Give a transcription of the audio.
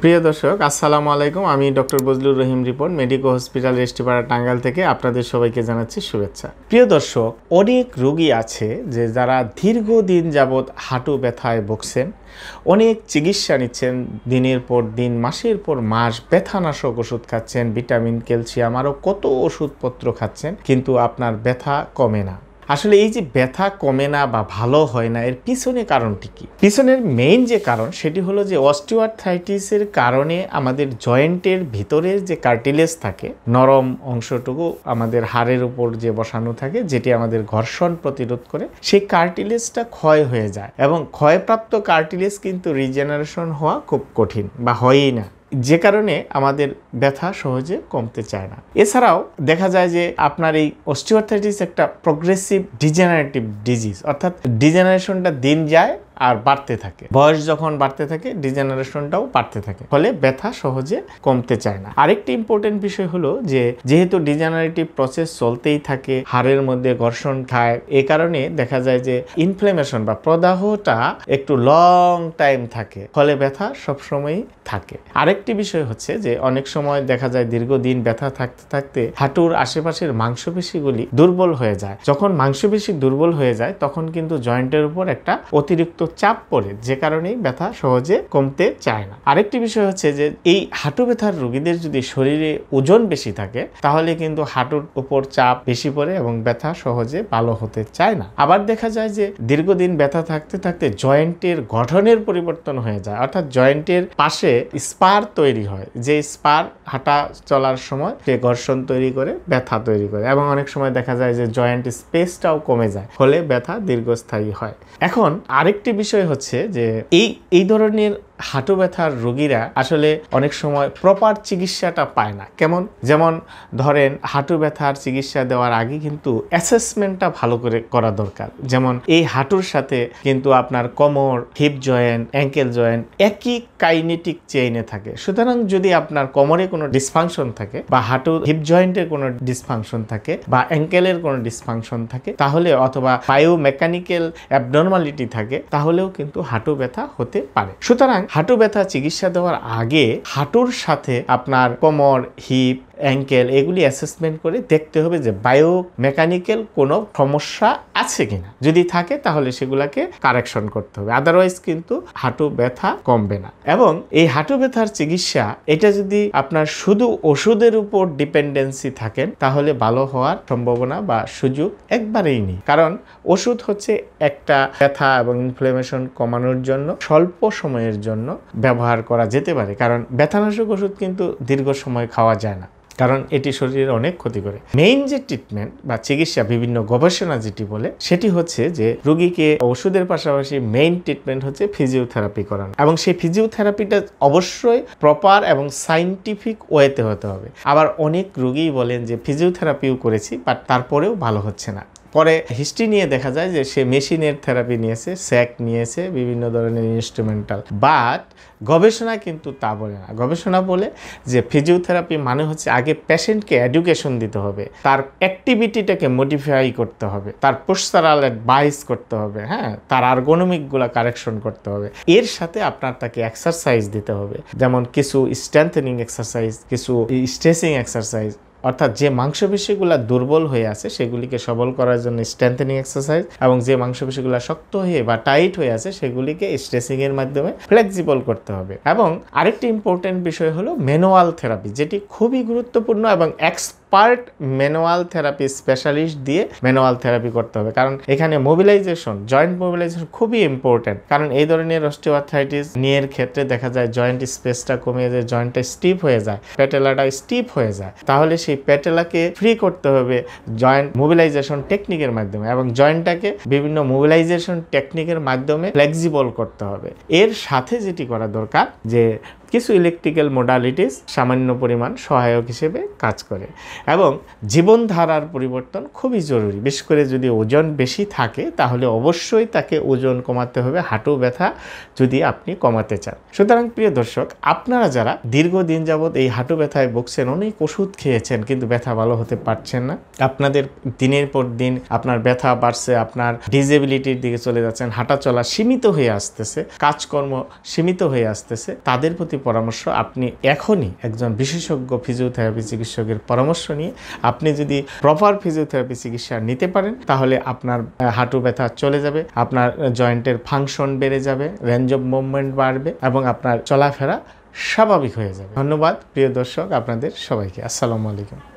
প্রিয় দর্শক আসসালামু আলাইকুম। আমি ডক্টর বজলুর রহিম রিপন, মেডিকো হসপিটাল রেস্টিপাড়া টাঙ্গাইল থেকে আপনাদের সবাইকে জানাচ্ছি শুভেচ্ছা। প্রিয় দর্শক, অনেক রোগী আছে যে যারা দীর্ঘদিন যাবৎ হাঁটু ব্যথায় ভুগছেন, অনেক চিকিৎসা নিচ্ছেন, দিনের পর দিন মাসের পর মাস ব্যথানাশক ওষুধ খাচ্ছেন, ভিটামিন, ক্যালসিয়াম আরও কত ওষুধপত্র খাচ্ছেন, কিন্তু আপনার ব্যথা কমে না। আসলে এই যে ব্যথা কমে না বা ভালো হয় না, এর পিছনে কারণটি কি? পিছনের মেইন যে কারণ সেটি হলো যে অস্টিওআর্থ্রাইটিসের কারণে আমাদের জয়েন্টের ভিতরের যে কার্টিলেজ থাকে, নরম অংশটুকু আমাদের হাড়ের উপর যে বসানো থাকে, যেটি আমাদের ঘর্ষণ প্রতিরোধ করে, সেই কার্টিলেজটা ক্ষয় হয়ে যায় এবং ক্ষয়প্রাপ্ত কার্টিলেজ কিন্তু রিজেনারেশন হওয়া খুব কঠিন বা হয়ই না, যে কারণে আমাদের ব্যথা সহজে কমতে চায় না। এছাড়াও দেখা যায় যে আপনার এই অস্টিওআর্থ্রাইটিস একটা প্রোগ্রেসিভ ডিজেনারেটিভ ডিজিজ, অর্থাৎ ডিজেনারেশনটা দিন যায় আর বাড়তে থাকে, বয়স যখন বাড়তে থাকে ডিজেনারেশনটাও বাড়তে থাকে, ফলে ব্যথা সহজে কমতে চায় না। আরেকটি ইম্পর্টেন্ট বিষয় হলো যে যেহেতু ডিজেনারেটিভ প্রসেস চলতেই থাকে, হাড়ের মধ্যে ঘর্ষণ খায়, এ কারণে দেখা যায় যে ইনফ্লেমেশন বা প্রদাহটা একটু লং টাইম থাকে, ফলে ব্যথা সবসময়ই থাকে। আরেকটি বিষয় হচ্ছে যে অনেক সময় দেখা যায় দীর্ঘদিন ব্যথা থাকতে থাকতে হাঁটুর আশেপাশের মাংসপেশিগুলি দুর্বল হয়ে যায়। যখন মাংসপেশি দুর্বল হয়ে যায় তখন কিন্তু জয়েন্টের উপর একটা অতিরিক্ত চাপ পড়ে, যে কারণেই ব্যথা সহজে কমতে চায় না। আরেকটি বিষয় হচ্ছে যে এই হাঁটু ব্যথার রোগীদের যদি শরীরে ওজন বেশি থাকে তাহলে কিন্তু হাঁটুর উপর চাপ বেশি পড়ে এবং ব্যথা সহজে ভালো হতে চায় না। আবার দেখা যায় যে দীর্ঘদিন ব্যথা থাকতে থাকতে জয়েন্টের গঠনের পরিবর্তন হয়ে যায়, অর্থাৎ জয়েন্টের পাশে স্পার তৈরি হয়, যে স্পার হাঁটা চলার সময় সে ঘর্ষণ তৈরি করে ব্যথা তৈরি করে এবং অনেক সময় দেখা যায় যে জয়েন্ট স্পেসটাও কমে যায়, ফলে ব্যথা দীর্ঘস্থায়ী হয়। এখন আরেকটি বিষয় হচ্ছে যে এই ধরনের হাঁটু ব্যথার রোগীরা আসলে অনেক সময় প্রপার চিকিৎসাটা পায় না। যেমন ধরেন হাঁটু ব্যথার চিকিৎসা দেওয়ার আগে কিন্তু অ্যাসেসমেন্টটা ভালো করে করা দরকার। যেমন এই হাঁটুর সাথে কিন্তু আপনার কোমর, হিপ জয়েন্ট, অ্যাঙ্কেল জয়েন্ট একই কাইনেটিক চেইনে থাকে। সুতরাং যদি আপনার কোমরে কোনো ডিসফাংশন থাকে বা হাঁটুর হিপ জয়েন্টের কোনো ডিসফাংশন থাকে বা অ্যাঙ্কেলের কোনো ডিসফাংশন থাকে, তাহলে অথবা বায়োমেকানিক্যাল অ্যাবনর্মালিটি থাকে, তাহলেও কিন্তু হাঁটু ব্যথা হতে পারে। সুতরাং হাঁটু ব্যথা চিকিৎসা দেওয়ার আগে হাঁটুর সাথে আপনার কোমর, হিপ, অ্যাঙ্কেল এগুলি অ্যাসেসমেন্ট করে দেখতে হবে যে বায়োমেকানিক্যাল কোনো সমস্যা আছে কিনা। যদি থাকে তাহলে সেগুলাকে কারেকশন করতে হবে, আদারওয়াইজ কিন্তু হাঁটু ব্যথা কমবে না। এবং এই হাঁটু ব্যথার চিকিৎসা এটা যদি আপনার শুধু ওষুধের উপর ডিপেন্ডেন্সি থাকেন তাহলে ভালো হওয়ার সম্ভাবনা বা সুযোগ একবারেই নেই। কারণ ওষুধ হচ্ছে একটা ব্যথা এবং ইনফ্লেমেশন কমানোর জন্য স্বল্প সময়ের জন্য ব্যবহার করা যেতে পারে, কারণ ব্যথানাশক ওষুধ কিন্তু দীর্ঘ সময় খাওয়া যায় না, কারণ এটি শরীরের অনেক ক্ষতি করে। মেইন যে ট্রিটমেন্ট বা চিকিৎসা বিভিন্ন গবেষণা যেটি বলে সেটি হচ্ছে যে রোগীকে ওষুধের পাশাপাশি মেইন ট্রিটমেন্ট হচ্ছে ফিজিওথেরাপি করানো, এবং সেই ফিজিওথেরাপিটা অবশ্যই প্রপার এবং সাইন্টিফিক ওয়েতে হতে হবে। আবার অনেক রোগী বলেন যে ফিজিওথেরাপিও করেছি বাট তারপরেও ভালো হচ্ছে না। পরে হিস্ট্রি নিয়ে দেখা যায় যে সে মেশিনের থেরাপি নিয়েছে, স্যাক নিয়েছে, বিভিন্ন ধরনের ইনস্ট্রুমেন্টাল, বাট গবেষণা কিন্তু তা বলে না। গবেষণা বলে যে ফিজিওথেরাপি মানে হচ্ছে আগে পেশেন্টকে এডুকেশন দিতে হবে, তার অ্যাক্টিভিটিটাকে মডিফাই করতে হবে, তার পোস্টারাল অ্যাডভাইস করতে হবে, হ্যাঁ, তার আর্গোনমিকগুলো কারেকশন করতে হবে। এর সাথে আপনার তাকে এক্সারসাইজ দিতে হবে, যেমন কিছু স্ট্রেংথেনিং এক্সারসাইজ, কিছু স্ট্রেচিং এক্সারসাইজ, অর্থাৎ যে মাংসপেশিগুলো দুর্বল হয়ে আছে সেগুলিকে সবল করার জন্য স্ট্রেংথেনিং এক্সারসাইজ, এবং যে মাংসপেশিগুলো শক্ত হয়ে বা টাইট হয়ে আছে সেগুলিকে স্ট্রেচিং এর মাধ্যমে ফ্লেক্সিবল করতে হবে। এবং আরেকটি ইম্পর্টেন্ট বিষয় হলো ম্যানুয়াল থেরাপি, যেটি খুবই গুরুত্বপূর্ণ, এবং এক্সপার্ট ম্যানুয়াল থেরাপি স্পেশালিস্ট দিয়ে ম্যানুয়াল থেরাপি করতে হবে, কারণ এখানে মোবিলাইজেশন, জয়েন্ট মোবিলাইজেশন খুবই ইম্পর্টেন্ট। কারণ এই ধরনের অস্টিওআর্থ্রাইটিস নিয়ের ক্ষেত্রে দেখা যায় জয়েন্ট স্পেসটা কমে যায়, জয়েন্টটা স্টিফ হয়ে যায়, প্যাটেলাটা স্টিফ হয়ে যায়, তাহলে সেই প্যাটেলাকে ফ্রি করতে হবে জয়েন্ট মোবিলাইজেশন টেকনিকের মাধ্যমে, এবং জয়েন্টটাকে বিভিন্ন মোবিলাইজেশন টেকনিকের মাধ্যমে ফ্লেক্সিবল করতে হবে। এর সাথে যেটি করা দরকার যে কিছু ইলেকট্রিক্যাল মোডালিটিস সামান্য পরিমাণ সহায়ক হিসেবে কাজ করে, এবং জীবনধারার পরিবর্তন খুবই জরুরি। বিশেষ করে যদি ওজন বেশি থাকে তাহলে অবশ্যই তাকে ওজন কমাতে হবে, হাঁটু ব্যথা যদি আপনি কমাতে চান। সুতরাং প্রিয় দর্শক, আপনারা যারা দীর্ঘদিন যাবৎ এই হাঁটু ব্যথায় ভুগছেন, অনেক ওষুধ খেয়েছেন কিন্তু ব্যথা ভালো হতে পারছেন না, আপনাদের দিনের পর দিন আপনার ব্যথা বাড়ছে, আপনার ডিসেবিলিটির দিকে চলে যাচ্ছেন, হাঁটা চলা সীমিত হয়ে আসতেছে, কাজকর্ম সীমিত হয়ে আসতেছে, তাদের প্রতি পরবর্তী পরামর্শ আপনি এখনই একজন বিশেষজ্ঞ ফিজিওথেরাপি চিকিৎসকের পরামর্শ নিয়ে আপনি যদি প্রপার ফিজিওথেরাপি চিকিৎসা নিতে পারেন তাহলে আপনার হাঁটু ব্যথা চলে যাবে, আপনার জয়েন্টের ফাংশন বেড়ে যাবে, রেঞ্জ অফ মুভমেন্ট বাড়বে এবং আপনার চলাফেরা স্বাভাবিক হয়ে যাবে। ধন্যবাদ প্রিয় দর্শক, আপনাদের সবাইকে। আসসালামু আলাইকুম।